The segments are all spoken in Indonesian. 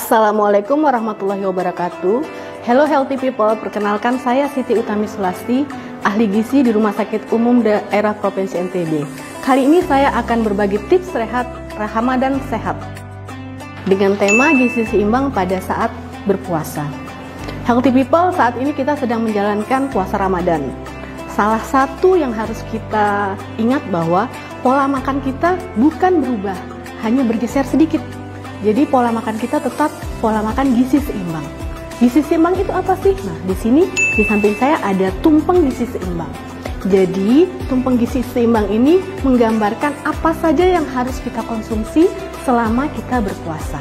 Assalamualaikum warahmatullahi wabarakatuh. Hello healthy people, perkenalkan saya Siti Utami Sulasti, ahli gizi di Rumah Sakit Umum Daerah Provinsi NTB. Kali ini saya akan berbagi tips rehat Ramadan sehat dengan tema gizi seimbang pada saat berpuasa. Healthy people, saat ini kita sedang menjalankan puasa Ramadan. Salah satu yang harus kita ingat bahwa pola makan kita bukan berubah, hanya bergeser sedikit. Jadi pola makan kita tetap pola makan gizi seimbang. Gizi seimbang itu apa sih? Nah, di sini di samping saya ada tumpeng gizi seimbang. Jadi, tumpeng gizi seimbang ini menggambarkan apa saja yang harus kita konsumsi selama kita berpuasa.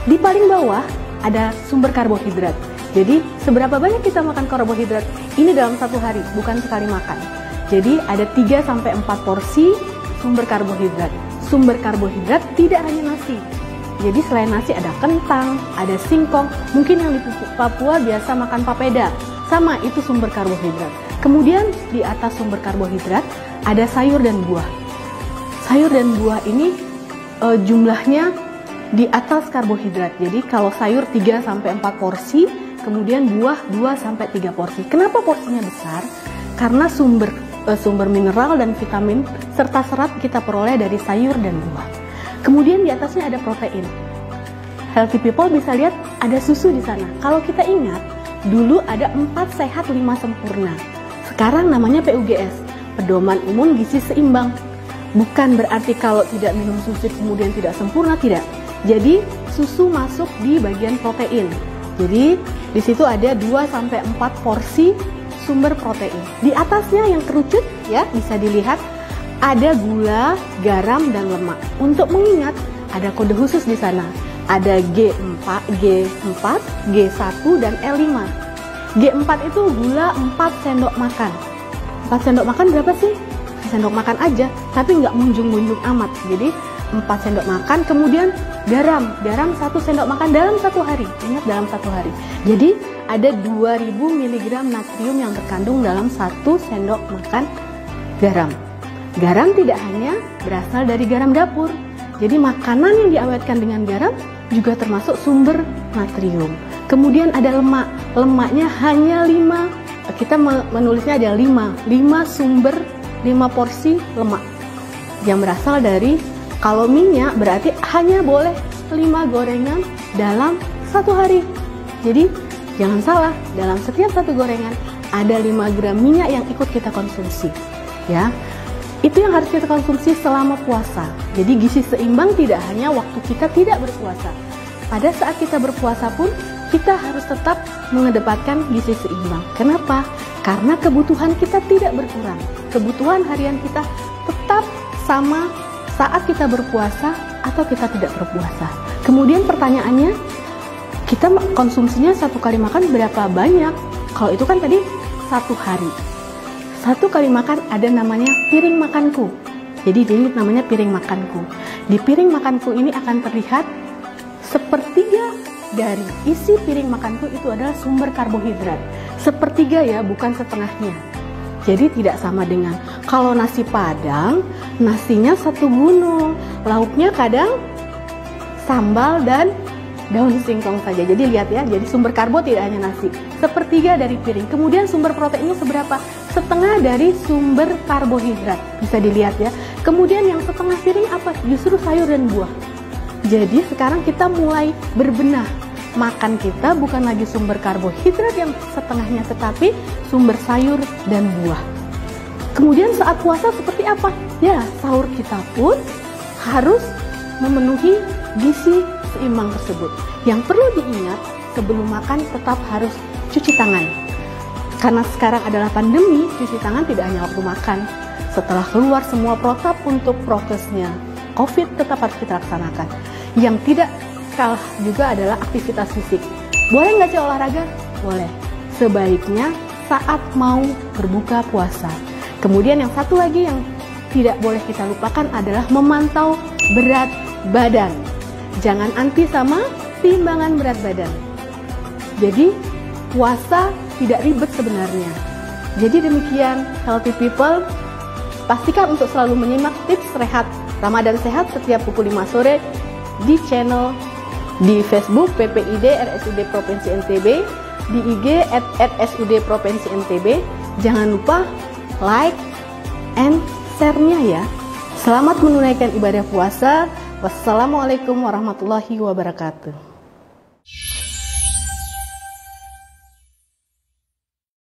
Di paling bawah ada sumber karbohidrat. Jadi, seberapa banyak kita makan karbohidrat? Ini dalam satu hari, bukan sekali makan. Jadi, ada 3-4 porsi sumber karbohidrat. Sumber karbohidrat tidak hanya nasi. Jadi selain nasi ada kentang, ada singkong, mungkin yang di Papua biasa makan papeda, sama itu sumber karbohidrat. Kemudian di atas sumber karbohidrat ada sayur dan buah. Sayur dan buah ini jumlahnya di atas karbohidrat. Jadi kalau sayur 3-4 porsi, kemudian buah 2-3 porsi. Kenapa porsinya besar? Karena sumber mineral dan vitamin serta serat kita peroleh dari sayur dan buah. Kemudian di atasnya ada protein. Healthy people bisa lihat ada susu di sana. Kalau kita ingat, dulu ada 4 sehat 5 sempurna. Sekarang namanya PUGS, Pedoman Umum Gizi Seimbang. Bukan berarti kalau tidak minum susu kemudian tidak sempurna, tidak. Jadi susu masuk di bagian protein. Jadi di situ ada 2-4 porsi sumber protein. Di atasnya yang kerucut ya bisa dilihat ada gula, garam, dan lemak. Untuk mengingat, ada kode khusus di sana. Ada G4, G1, dan L5. G4 itu gula 4 sendok makan. 4 sendok makan berapa sih? Sendok makan aja, tapi nggak munjung-munjung amat. Jadi 4 sendok makan, kemudian garam 1 sendok makan dalam 1 hari. Ingat, dalam 1 hari. Jadi ada 2000 mg natrium yang terkandung dalam 1 sendok makan garam. Garam tidak hanya berasal dari garam dapur. Jadi makanan yang diawetkan dengan garam juga termasuk sumber natrium. Kemudian ada lemak. Lemaknya hanya 5. Kita menulisnya ada 5 sumber, 5 porsi lemak yang berasal dari, kalau minyak berarti hanya boleh 5 gorengan dalam 1 hari. Jadi jangan salah, dalam setiap 1 gorengan ada 5 gram minyak yang ikut kita konsumsi. Ya. Itu yang harus kita konsumsi selama puasa. Jadi gizi seimbang tidak hanya waktu kita tidak berpuasa. Pada saat kita berpuasa pun kita harus tetap mengedepankan gizi seimbang. Kenapa? Karena kebutuhan kita tidak berkurang. Kebutuhan harian kita tetap sama saat kita berpuasa atau kita tidak berpuasa. Kemudian pertanyaannya, kita konsumsinya 1 kali makan berapa banyak? Kalau itu kan tadi 1 hari. 1 kali makan ada namanya piring makanku. Jadi ini namanya piring makanku. Di piring makanku ini akan terlihat sepertiga dari isi piring makanku itu adalah sumber karbohidrat. Sepertiga ya, bukan setengahnya. Jadi tidak sama dengan kalau nasi padang, nasinya 1 gunung, lauknya kadang sambal dan daun singkong saja. Jadi lihat ya, jadi sumber karbo tidak hanya nasi. Sepertiga dari piring. Kemudian sumber proteinnya seberapa? Setengah dari sumber karbohidrat. Bisa dilihat ya. Kemudian yang setengah piring apa? Justru sayur dan buah. Jadi sekarang kita mulai berbenah. Makan kita bukan lagi sumber karbohidrat yang setengahnya, tetapi sumber sayur dan buah. Kemudian saat puasa seperti apa? Ya, sahur kita pun harus memenuhi gizi seimbang tersebut. Yang perlu diingat, sebelum makan tetap harus cuci tangan. Karena sekarang adalah pandemi, cuci tangan tidak hanya waktu makan. Setelah keluar semua protap untuk prokesnya COVID tetap harus kita laksanakan. Yang tidak kalah juga adalah aktivitas fisik. Boleh nggak sih olahraga? Boleh. Sebaiknya saat mau berbuka puasa. Kemudian yang satu lagi yang tidak boleh kita lupakan adalah memantau berat badan. Jangan anti sama timbangan berat badan. Jadi puasa tidak ribet sebenarnya. Jadi demikian healthy people, pastikan untuk selalu menyimak tips rehat Ramadan sehat setiap pukul 5 sore di channel di Facebook PPID RSUD Provinsi NTB, di IG @rsud Provinsi NTB. Jangan lupa like and share-nya ya. Selamat menunaikan ibadah puasa. Wassalamualaikum warahmatullahi wabarakatuh.